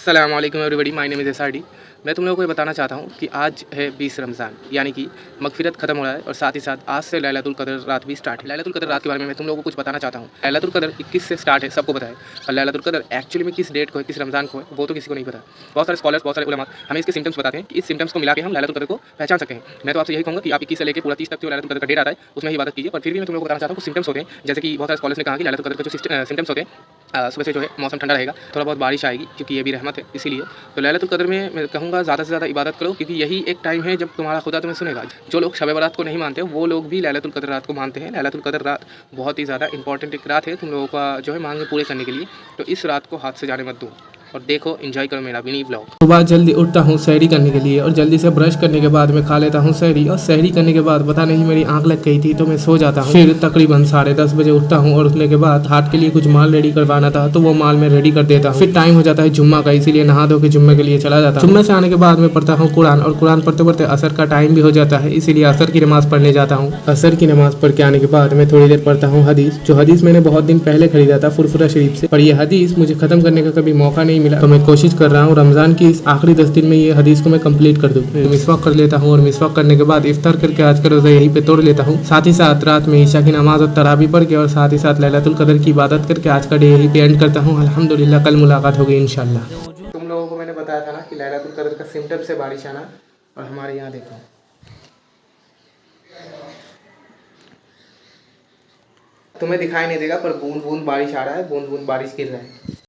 अस्सलाम वालेकुम everybody, my name is SRD. मैं तुम लोगों को ये बताना चाहता हूँ कि आज है 20 रमज़ान, यानी कि मगफ़िरत ख़त्म हो रहा है और साथ ही साथ आज से लैलतुल क़द्र रात भी स्टार्ट है। लैलतुल क़द्र रात के बारे में मैं तुम लोगों को कुछ बताना चाहता हूँ। लैलतुल क़द्र 21 से स्टार्ट है, सबको पता है। और लैलतुल क़द्र एक्चुअली में किस डेट को है, किस रमज़ान को है, वो तो किसी को नहीं पता। बहुत सारे स्कॉलर्स, बहुत सारे उलमा हमें इसके सिम्टम्स बताते हैं कि इस सिम्टम्स को मिला के हम लैलतुल क़द्र को पहचान सकते हैं। मैं तो आपसे यही कहूँगा कि आप 21 से लेकर पूरा 30 तक जो लैलतुल क़द्र का डेट आता है उसमें ही इबादत कीजिए। पर फिर भी मैं तुम लोगों को बताना चाहता हूँ कुछ सिम्टम्स होते हैं, जैसे कि बहुत सारे स्कॉलर्स ने कहा कि लैलतुल क़द्र का जो सिम्टम्स होते हैं, सुबह से जो है मौसम ठंडा रहेगा, थोड़ा बहुत बारिश आएगी क्योंकि ये भी रहमत है इसीलिए। तो लैलतुल क़द्र में मैं कहूँगा ज़्यादा से ज़्यादा इबादत करो, क्योंकि यही एक टाइम है जब तुम्हारा खुदा तुम्हें सुनेगा। जो लोग शब बारात को नहीं मानते वो लोग भी लैलतुल क़द्र रात को मानते हैं। लैलतुल क़द्र रात बहुत ही ज़्यादा इंपॉर्टेंट एक रात है तुम लोगों का जो है मांगे पूरे करने के लिए। तो इस रात को हाथ से जाने मत दो और देखो, एंजॉय करो मेरा मिनी व्लॉग। सुबह जल्दी उठता हूँ सहरी करने के लिए और जल्दी से ब्रश करने के बाद मैं खा लेता हूँ सहरी। और सहरी करने के बाद पता नहीं मेरी आंख लग गई थी तो मैं सो जाता हूँ। फिर तकरीबन 10:30 बजे उठता हूँ और उठने के बाद हाथ के लिए कुछ माल रेडी करवाना था तो वो माल मैं रेडी कर देता हूँ। फिर टाइम हो जाता है जुम्मा का, इसीलिए नहा धो के जुम्मे के लिए चला जाता हूँ। जुम्मे से आने के बाद मैं पढ़ता हूँ कुरान और कुरान पढ़ते पढ़ते असर का टाइम भी हो जाता है, इसीलिए असर की नमाज़ पढ़ने जाता हूँ। असर की नमाज़ पढ़ के आने के बाद मैं थोड़ी देर पढ़ता हूँ हदीस। जो हदीस मैंने बहुत दिन पहले खरीदा था फुरफुरा शरीफ से, पर ये हदीस मुझे ख़त्म करने का कभी मौका नहीं मिला, तो मैं कोशिश कर रहा हूँ रमज़ान की इस आखिरी 10 दिन में ये हदीस को मैं कंप्लीट कर दूँ। मिसवाक कर लेता हूँ और मिसवाक करने के बाद इफ्तार करके आज का रोज़ा यहीं पे तोड़ लेता हूँ। साथ ही साथ रात में ईशा की नमाज और तरावी पढ़ के और साथ ही साथ लैलतुल क़द्र की इबादत करके आज का डे यहीं पे एंड करता हूँ। अल्हम्दुलिल्लाह, कल मुलाकात होगी इंशाल्लाह। तुम लोगों को मैंने बताया था ना कि लैलतुल क़द्र का सिम्टम्स है बारिश आना, और हमारे यहाँ देखो तुम्हें दिखाई नहीं देगा पर बूंद बूंद बारिश आ रहा है, बूंद बूंद बारिश गिर रहा है।